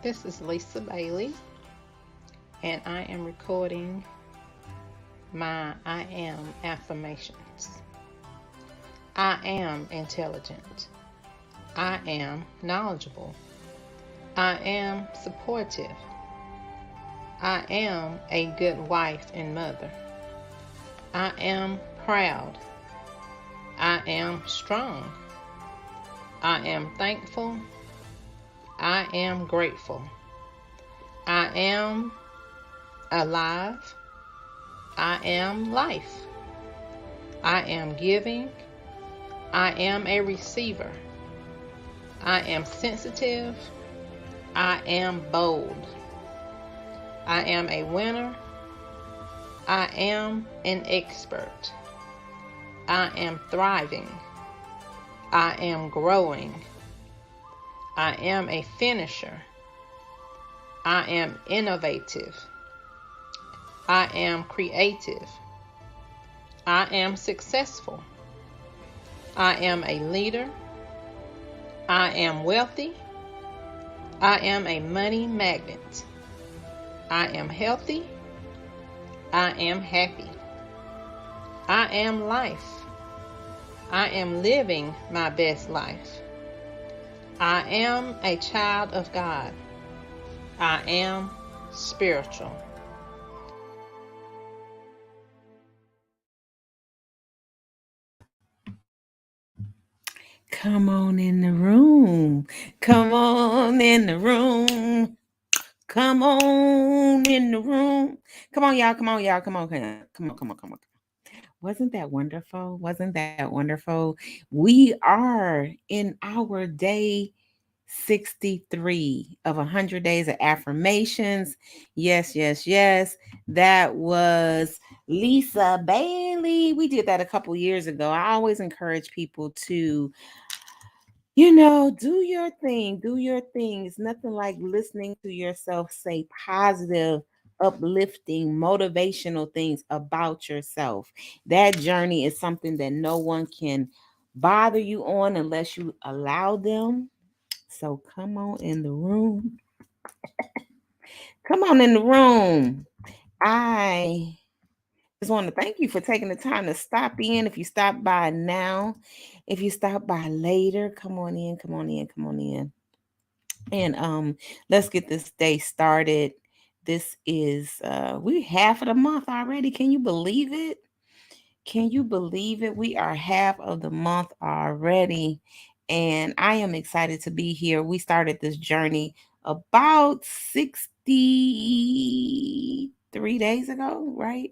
This is Lisa Bailey, and I am recording my I am affirmations. I am intelligent. I am knowledgeable. I am supportive. I am a good wife and mother. I am proud. I am strong. I am thankful. I am grateful. I am alive. I am life. I am giving. I am a receiver. I am sensitive. I am bold. I am a winner. I am an expert. I am thriving. I am growing. I am a finisher. I am innovative. I am creative. I am successful. I am a leader. I am wealthy. I am a money magnet. I am healthy. I am happy. I am life. I am living my best life. I am a child of God. I am spiritual. Come on in the room. Come on in the room. Come on in the room. Come on, y'all. Come on, y'all. Come on. Come on. Wasn't that wonderful? Wasn't that wonderful? We are in our day 63 of 100 days of affirmations. Yes. That was Lisa Bailey. We did that a couple years ago. I always encourage people to do your thing, do your thing. It's nothing like listening to yourself say positive, uplifting, motivational things about yourself. That journey is something that no one can bother you on unless you allow them. So come on in the room. Come on in the room. I just want to thank you for taking the time to stop in. If you stop by now, if you stop by later, come on in, come on in, come on in. And let's get this day started. This is we half of the month already. Can you believe it? Can you believe it? We are half of the month already. And I am excited to be here. We started this journey about 63 days ago, right.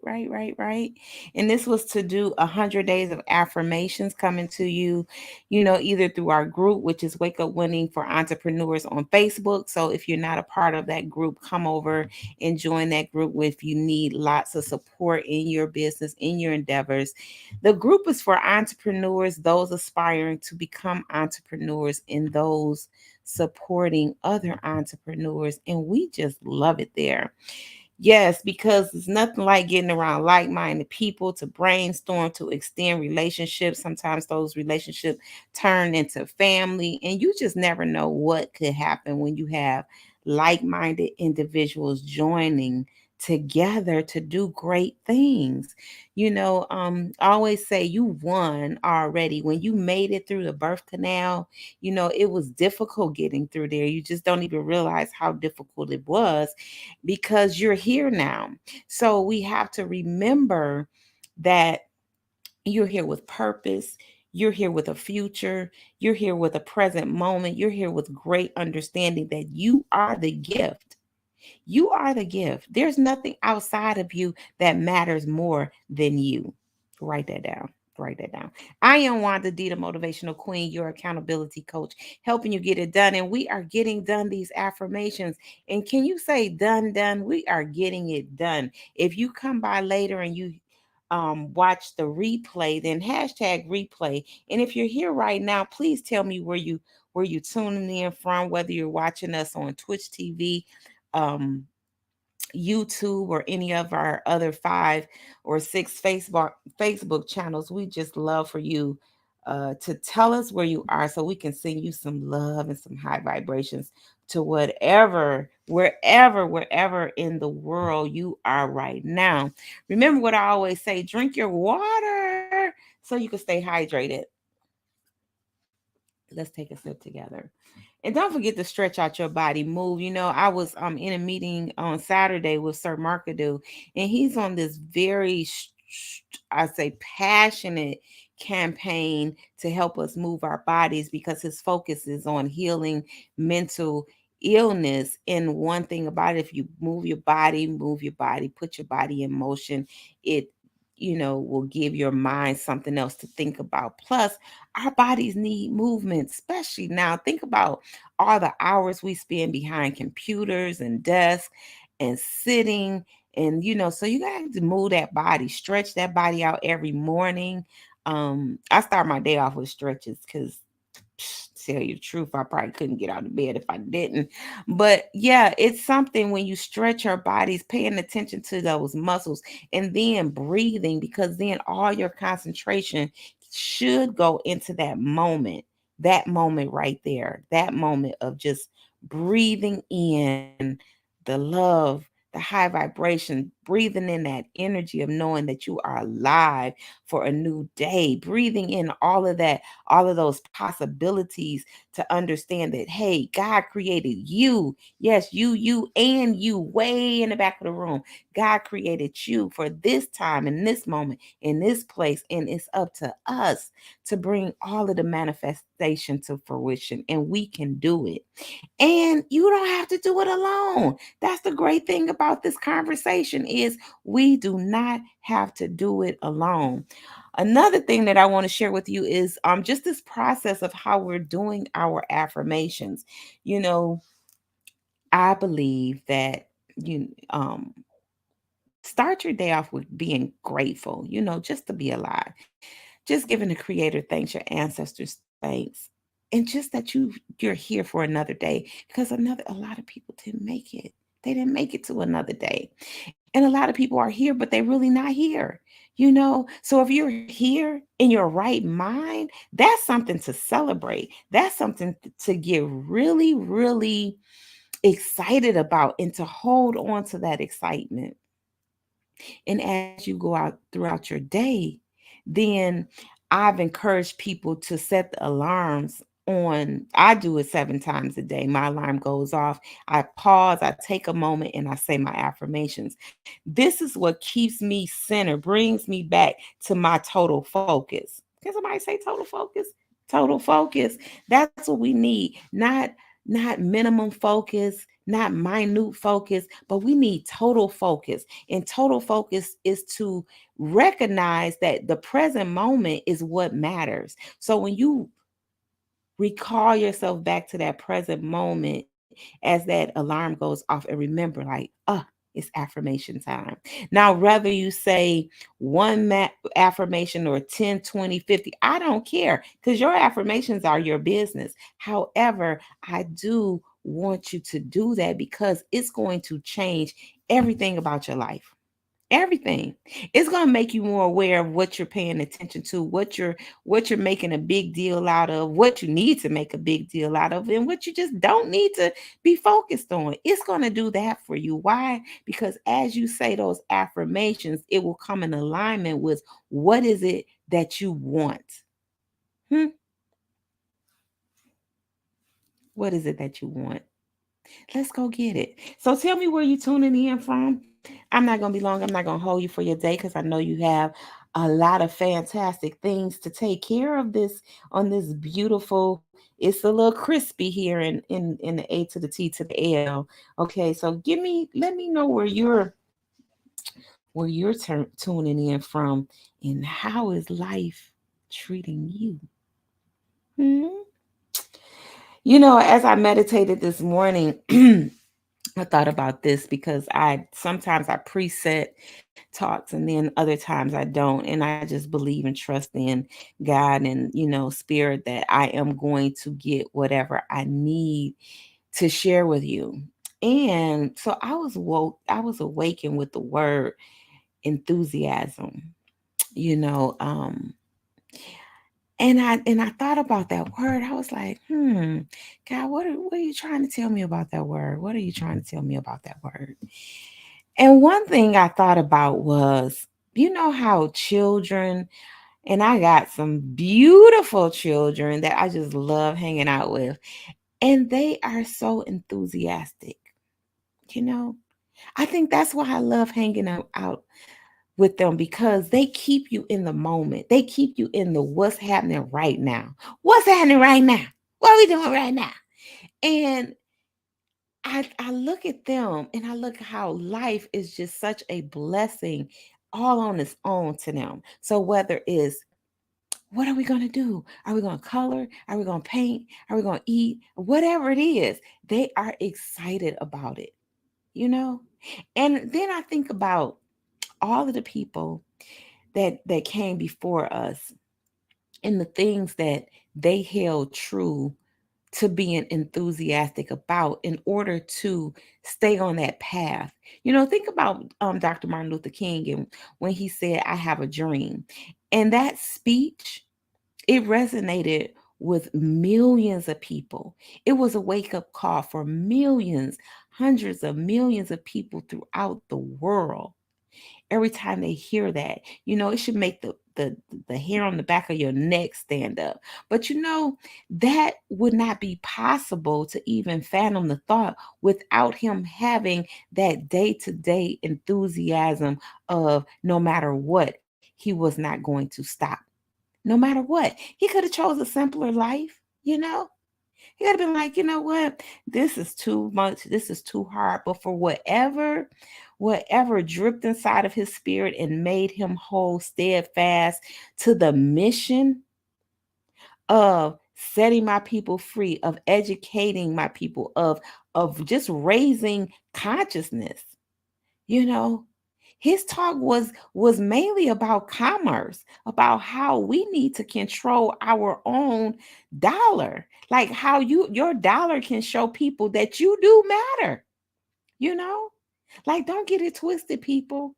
And this was to do 100 days of affirmations coming to you, either through our group, which is Wake Up Winning for Entrepreneurs on Facebook. So if you're not a part of that group, come over and join that group if you need lots of support in your business, in your endeavors. The group is for entrepreneurs, those aspiring to become entrepreneurs, and those supporting other entrepreneurs. And we just love it there. Yes, because it's nothing like getting around like-minded people to brainstorm, to extend relationships. Sometimes those relationships turn into family, and you just never know what could happen when you have like-minded individuals joining together to do great things. I always say you won already when you made it through the birth canal. It was difficult getting through there. You just don't even realize how difficult it was because you're here now. So we have to remember that you're here with purpose. You're here with a future. You're here with a present moment. You're here with great understanding that you are the gift. You are the gift. There's nothing outside of you that matters more than you. Write that down. Write that down. I am Wanda D, the motivational queen, your accountability coach, helping you get it done. And we are getting done these affirmations. And can you say done? We are getting it done. If you come by later and you watch the replay, then hashtag replay. And if you're here right now, please tell me where you tuning in from, whether you're watching us on Twitch TV, um, YouTube, or any of our other 5 or 6 Facebook channels. We just love for you to tell us where you are so we can send you some love and some high vibrations to wherever in the world you are right now. Remember what I always say, drink your water so you can stay hydrated. Let's take a sip together. And don't forget to stretch out your body, move. I was in a meeting on Saturday with Sir Markadu, and he's on this very I say passionate campaign to help us move our bodies because his focus is on healing mental illness. And one thing about it, if you move your body, put your body in motion, it will give your mind something else to think about. Plus, our bodies need movement, especially now. Think about all the hours we spend behind computers and desks and sitting. And, so you got to move that body, stretch that body out every morning. I start my day off with stretches because, tell you the truth, I probably couldn't get out of bed if I didn't. But yeah, it's something when you stretch your bodies, paying attention to those muscles, and then breathing, because then all your concentration should go into that moment right there, that moment of just breathing in the love, the high vibration, breathing in that energy of knowing that you are alive for a new day, breathing in all of that, all of those possibilities, to understand that, hey, God created you. Yes, and you way in the back of the room. God created you for this time, in this moment, in this place. And it's up to us to bring all of the manifestation to fruition. And we can do it. And you don't have to do it alone. That's the great thing about this conversation, is we do not have to do it alone. Another thing that I want to share with you is just this process of how we're doing our affirmations. You know, I believe that you start your day off with being grateful, just to be alive. Just giving the creator thanks, your ancestors thanks. And just that you're here for another day, because a lot of people didn't make it. They didn't make it to another day. And a lot of people are here, but they're really not here. So if you're here in your right mind, that's something to celebrate. That's something to get really, really excited about, and to hold on to that excitement. And as you go out throughout your day, then I've encouraged people to set the alarms on. I do it 7 times a day. My alarm goes off. I pause, I take a moment, and I say my affirmations. This is what keeps me centered, brings me back to my total focus. Can somebody say total focus? Total focus. That's what we need. Not minimum focus, not minute focus, but we need total focus. And total focus is to recognize that the present moment is what matters. So when you recall yourself back to that present moment as that alarm goes off, and remember, like, it's affirmation time. Now, whether you say affirmation or 10, 20, 50, I don't care, because your affirmations are your business. However, I do want you to do that because it's going to change everything about your life. Everything. It's going to make you more aware of what you're paying attention to, what you're making a big deal out of, what you need to make a big deal out of, and what you just don't need to be focused on. It's going to do that for you. Why? Because as you say those affirmations, it will come in alignment with what is it that you want. Hmm? What is it that you want? Let's go get it. So tell me where you're tuning in from. I'm not going to be long. I'm not going to hold you for your day, because I know you have a lot of fantastic things to take care of on this beautiful. It's a little crispy here in the A to the T to the L. Okay, so let me know where you're tuning in from, and how is life treating you? Hmm? As I meditated this morning, I thought about this because I preset talks, and then other times I don't. And I just believe and trust in God and, spirit, that I am going to get whatever I need to share with you. And so I was awakened with the word enthusiasm. You know, um, And I thought about that word. I was like, God, what are you trying to tell me about that word? What are you trying to tell me about that word? And one thing I thought about was, you know how children, and I got some beautiful children that I just love hanging out with, and they are so enthusiastic, you know. I think that's why I love hanging out with them, because they keep you in the moment. They keep you in the what's happening right now. What's happening right now? What are we doing right now? And I look at them and I look how life is just such a blessing all on its own to them. So whether it's what are we going to do? Are we going to color? Are we going to paint? Are we going to eat? Whatever it is, they are excited about it, you know? And then I think about all of the people that came before us and the things that they held true to being enthusiastic about in order to stay on that path. You know, think about Dr. Martin Luther King and when he said, I have a dream. And that speech, it resonated with millions of people. It was a wake up call for millions, hundreds of millions of people throughout the world. Every time they hear that, you know, it should make the hair on the back of your neck stand up. But you know, that would not be possible to even fathom the thought without him having that day-to-day enthusiasm of no matter what, he was not going to stop. No matter what. He could have chose a simpler life, you know? He could have been like, you know what? This is too much. This is too hard. But for whatever dripped inside of his spirit and made him hold steadfast to the mission of setting my people free, of educating my people, of just raising consciousness, you know. His talk was mainly about commerce, about how we need to control our own dollar, like how your dollar can show people that you do matter, you know. Like, don't get it twisted, people.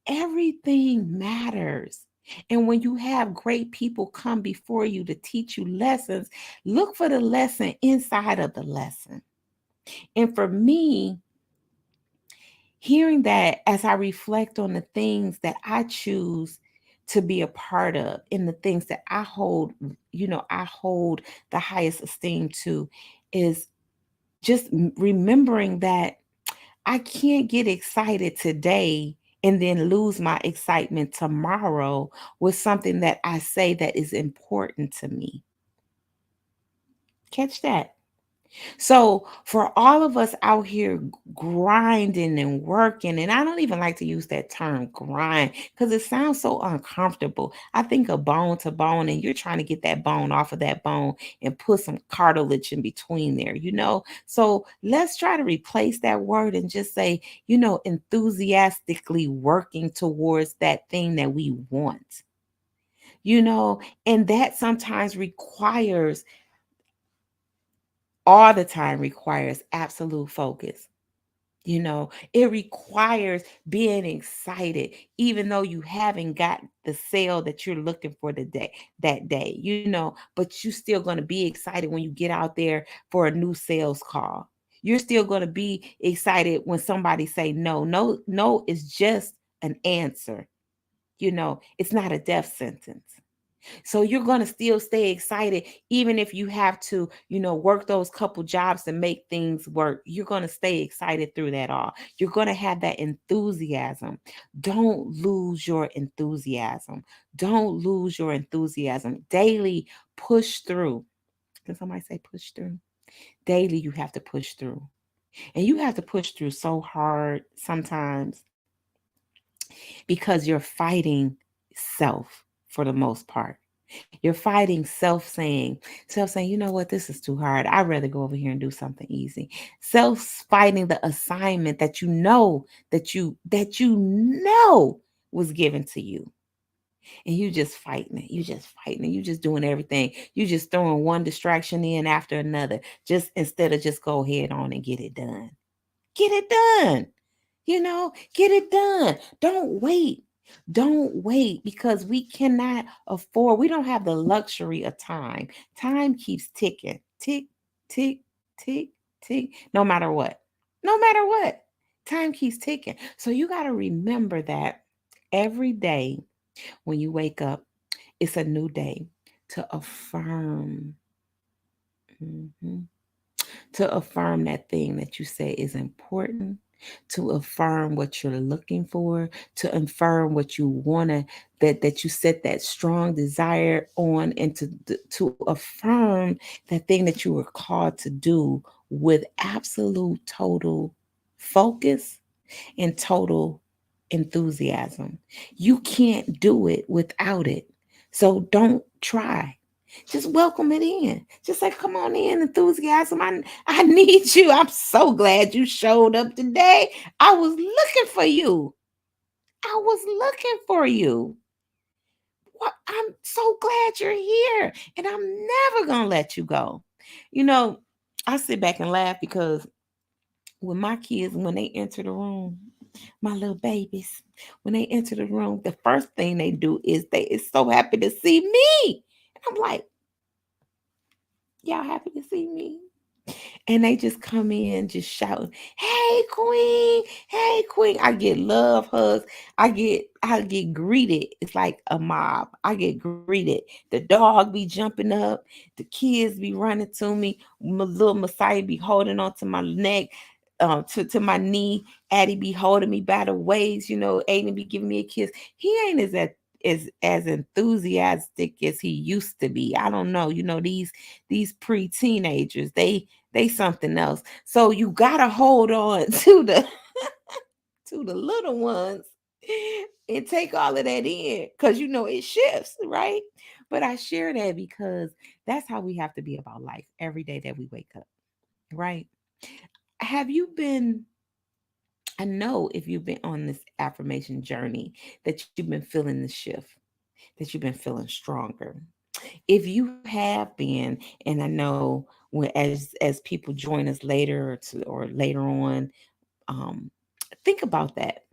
Everything matters. And when you have great people come before you to teach you lessons, look for the lesson inside of the lesson. And for me, hearing that as I reflect on the things that I choose to be a part of and the things that I hold, you know, I hold the highest esteem to, is just remembering that I can't get excited today and then lose my excitement tomorrow with something that I say that is important to me. Catch that. So, for all of us out here grinding and working, and I don't even like to use that term grind because it sounds so uncomfortable. I think of bone to bone, and you're trying to get that bone off of that bone and put some cartilage in between there, you know? So, let's try to replace that word and just say, you know, enthusiastically working towards that thing that we want, you know? And that sometimes requires, all the time requires absolute focus. You know, it requires being excited, even though you haven't got the sale that you're looking for that day, you know, but you still going to be excited when you get out there for a new sales call. You're still going to be excited when somebody say no. No, no is just an answer. You know, it's not a death sentence. So you're going to still stay excited, even if you have to, you know, work those couple jobs to make things work. You're going to stay excited through that all. You're going to have that enthusiasm. Don't lose your enthusiasm. Don't lose your enthusiasm. Daily push through. Can somebody say push through? Daily, you have to push through. And you have to push through so hard sometimes because you're fighting self for the most part. You're fighting self saying, you know what, this is too hard. I'd rather go over here and do something easy. Self fighting the assignment that you know was given to you. And you just fighting it. You just fighting it. You just doing everything. You just throwing one distraction in after another. Just instead of just go head on and get it done. Get it done. You know, get it done. Don't wait. Don't wait because we cannot afford, we don't have the luxury of time. Time keeps ticking. Tick, tick, tick, tick. No matter what. No matter what. Time keeps ticking. So you got to remember that every day when you wake up, it's a new day to affirm. Mhm. To affirm that thing that you say is important, to affirm what you're looking for, to affirm what you want to, that you set that strong desire on, and to affirm that thing that you were called to do with absolute total focus and total enthusiasm. You can't do it without it. So don't try. Just welcome it in. Just say, come on in, enthusiasm. I need you. I'm so glad you showed up today. I was looking for you. I was looking for you. What? I'm so glad you're here. And I'm never going to let you go. You know, I sit back and laugh because when my kids, when they enter the room, my little babies, when they enter the room, the first thing they do is they is so happy to see me. And I'm like, y'all happy to see me? And they just come in just shouting, "Hey queen, hey queen." I get love hugs. I get greeted. It's like a mob. I get greeted. The dog be jumping up, the kids be running to me, my little Messiah be holding on to my neck, to my knee. Addie be holding me by the waist, Aiden be giving me a kiss. He ain't as enthusiastic as he used to be. I don't know. These pre-teenagers, they something else. So you gotta hold on to the little ones and take all of that in, because it shifts, right? But I share that because that's how we have to be about life every day that we wake up, right? Have you been, I know if you've been on this affirmation journey, that you've been feeling the shift, that you've been feeling stronger. If you have been, and I know when as people join us later, or later on, um, think about that.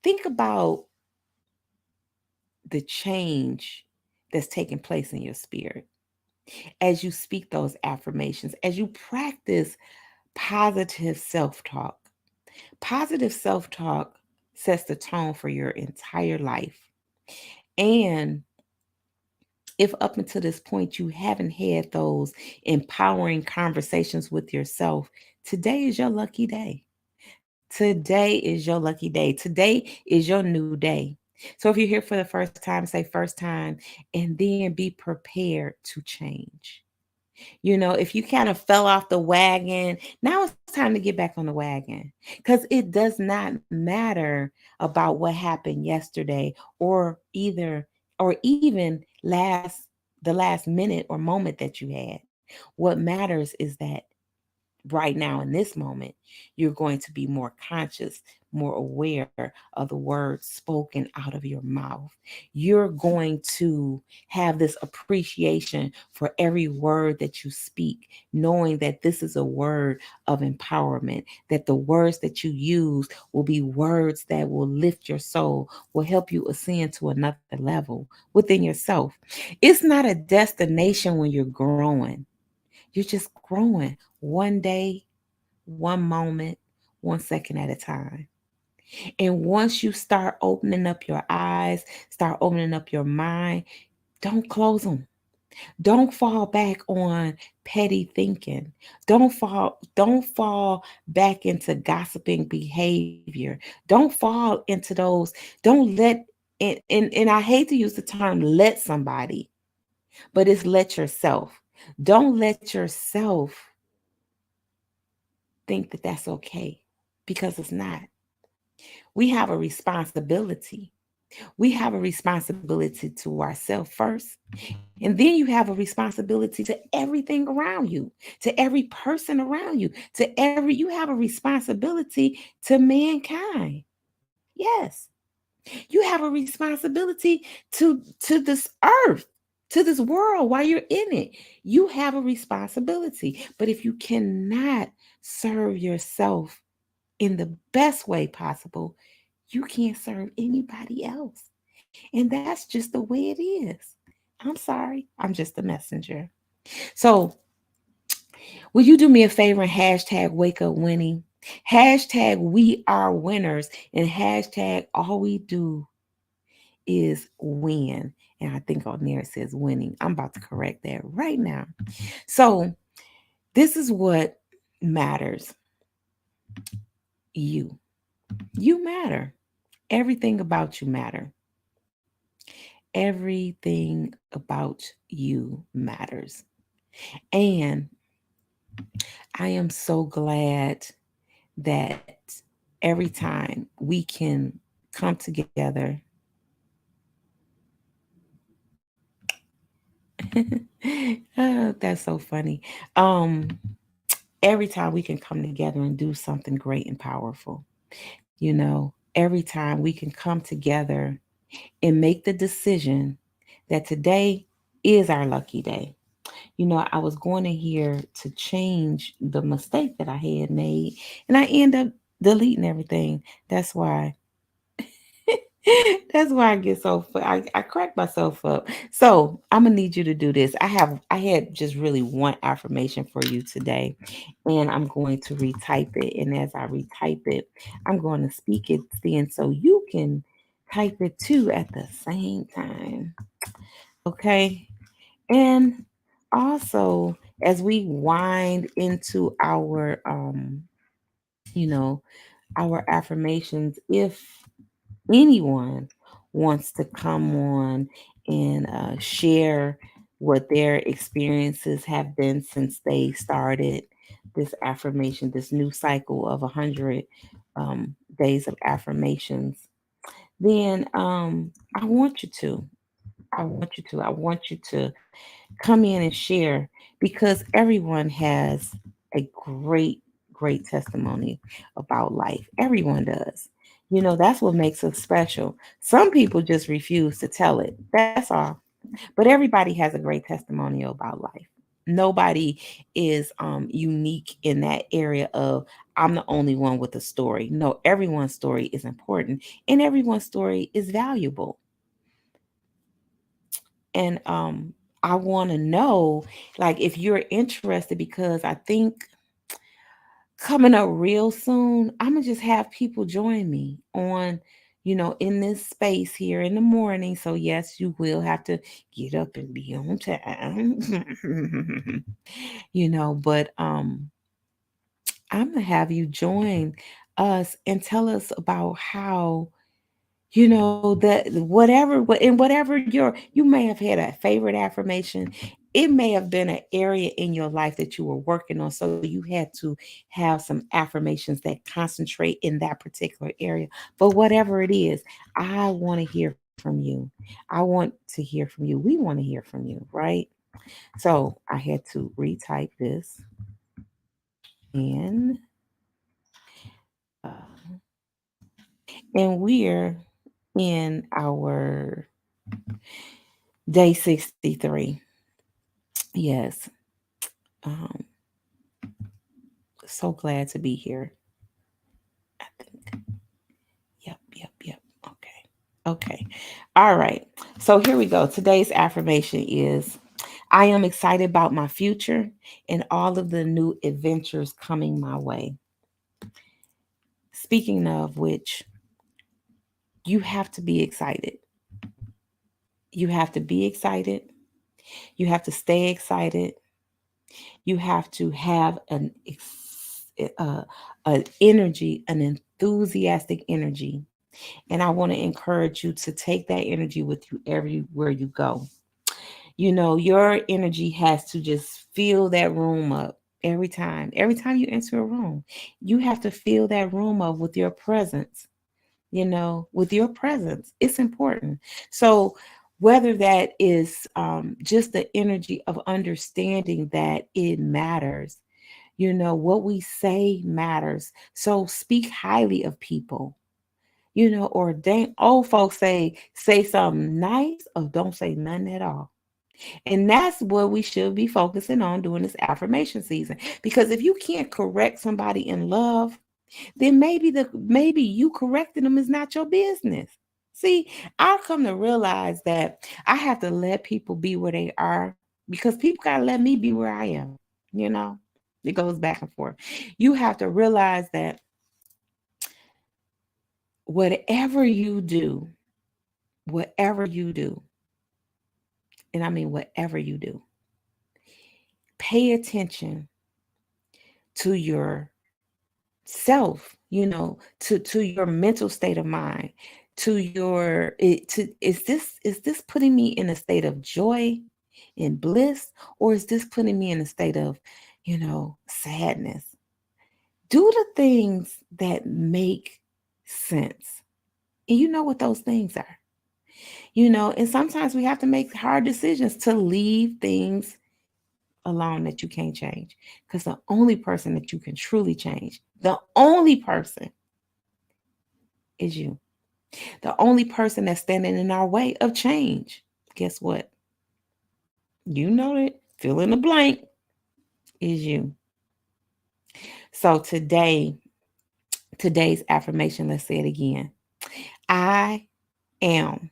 Think about the change that's taking place in your spirit as you speak those affirmations, as you practice positive self-talk. Positive self-talk sets the tone for your entire life. And if up until this point you haven't had those empowering conversations with yourself, today is your lucky day. Today is your lucky day. Today is your new day. So if you're here for the first time, say first time, and then be prepared to change. If you kind of fell off the wagon, now it's time to get back on the wagon, because it does not matter about what happened yesterday, or either, or even the last minute or moment that you had. What matters is that right now in this moment, you're going to be more conscious, more aware of the words spoken out of your mouth. You're going to have this appreciation for every word that you speak, knowing that this is a word of empowerment, that the words that you use will be words that will lift your soul, will help you ascend to another level within yourself. It's not a destination when you're growing. You're just growing one day, one moment, 1 second at a time. And once you start opening up your eyes, start opening up your mind, don't close them. Don't fall back on petty thinking. Don't fall back into gossiping behavior. Don't fall into those, don't let, and I hate to use the term let somebody, but it's let yourself. Don't let yourself think that that's okay, because it's not. We have a responsibility. We have a responsibility to ourselves first. And then you have a responsibility to everything around you, to every person around you, you have a responsibility to mankind. Yes. You have a responsibility to this earth, to this world while you're in it. You have a responsibility. But if you cannot serve yourself in the best way possible, you can't serve anybody else. And that's just the way it is. I'm sorry, I'm just a messenger. So, will you do me a favor and hashtag wake up winning? Hashtag we are winners. And hashtag all we do is win. And I think on there it says winning. I'm about to correct that right now. So, this is what matters. You. You matter. Everything about you matter. Everything about you matters. And I am so glad that every time we can come together. Oh, that's so funny. Um, every time we can come together and do something great and powerful. Every time we can come together and make the decision that today is our lucky day. I was going in here to change the mistake that I had made, and I end up deleting everything. That's why That's why I get so I crack myself up. So I'm gonna need you to do this. I had just really one affirmation for you today, and I'm going to retype it. And as I retype it, I'm going to speak it then so you can type it too at the same time. Okay. And also as we wind into you know, our affirmations, if anyone wants to come on and share what their experiences have been since they started this affirmation, this new cycle of 100 days of affirmations, then I want you to. I want you to. I want you to come in and share because everyone has a great testimony about life. Everyone does. That's what makes us special. Some people just refuse to tell it. That's all. But everybody has a great testimonial about life. Nobody is unique in that area of I'm the only one with a story. No, everyone's story is important and everyone's story is valuable. And I want to know, like, if you're interested, because I think coming up real soon, I'm gonna just have people join me on, in this space here in the morning. So yes, you will have to get up and be on time. But I'm gonna have you join us and tell us about how that whatever you may have had a favorite affirmation. It may have been an area in your life that you were working on, so you had to have some affirmations that concentrate in that particular area. But whatever it is, I want to hear from you. I want to hear from you. We want to hear from you, right? So I had to retype this, and uh, we're in our day 63. Yes. Um, so glad to be here. I think. Yep. Okay. All right. So here we go. Today's affirmation is I am excited about my future and all of the new adventures coming my way. Speaking of which, you have to be excited. You have to be excited. You have to stay excited. You have to have an energy, an enthusiastic energy. And I want to encourage you to take that energy with you everywhere you go. Your energy has to just fill that room up every time. Every time you enter a room, you have to fill that room up with your presence. With your presence, it's important. So, whether that is just the energy of understanding that it matters, what we say matters. So, speak highly of people. Or dang, old folks say something nice or don't say nothing at all. And that's what we should be focusing on during this affirmation season. Because if you can't correct somebody in love, then maybe you correcting them is not your business. See, I've come to realize that I have to let people be where they are because people got to let me be where I am. You know, it goes back and forth. You have to realize that whatever you do, whatever you do, and I mean whatever you do, pay attention to your self, to your mental state of mind, to your it to is this putting me in a state of joy and bliss, or is this putting me in a state of, sadness? Do the things that make sense. And you know what those things are. And sometimes we have to make hard decisions to leave things alone that you can't change. Because the only person that you can truly change, the only person is you. The only person that's standing in our way of change, guess what? You know it. Fill in the blank is you. So today's affirmation, let's say it again. I am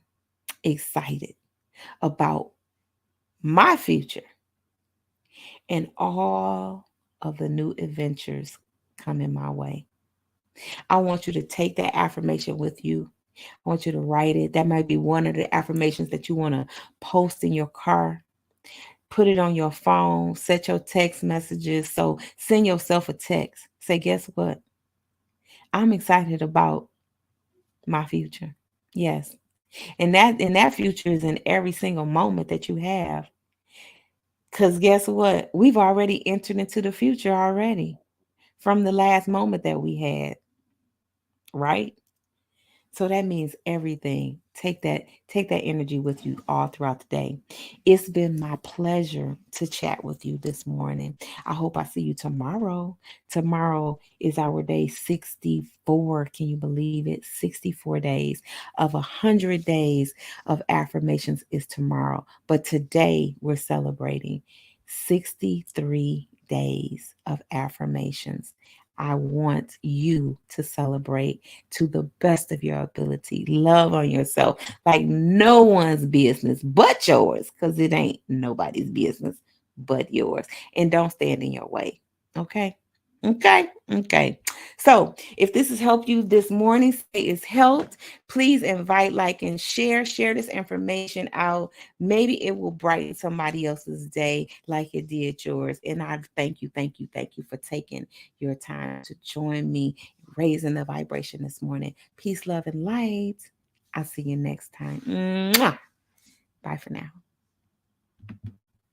excited about my future and all of the new adventures coming my way. I want you to take that affirmation with you. I want you to write it. That might be one of the affirmations that you want to post in your car. Put it on your phone. Set your text messages. So send yourself a text. Say, guess what? I'm excited about my future. Yes. And that future is in every single moment that you have. Because guess what? We've already entered into the future already from the last moment that we had, right? So that means everything. Take that energy with you all throughout the day. It's been my pleasure to chat with you this morning. I hope I see you tomorrow. Tomorrow is our day 64. Can you believe it? 64 days of 100 days of affirmations is tomorrow. But today we're celebrating 63 days of affirmations. I want you to celebrate to the best of your ability. Love on yourself like no one's business but yours, because it ain't nobody's business but yours. And don't stand in your way. Okay. Okay. Okay. So if this has helped you this morning, say it's helped, please invite, like, and share this information out. Maybe it will brighten somebody else's day like it did yours. And I thank you for taking your time to join me, raising the vibration this morning. Peace, love, and light. I'll see you next time. Mwah. Bye for now.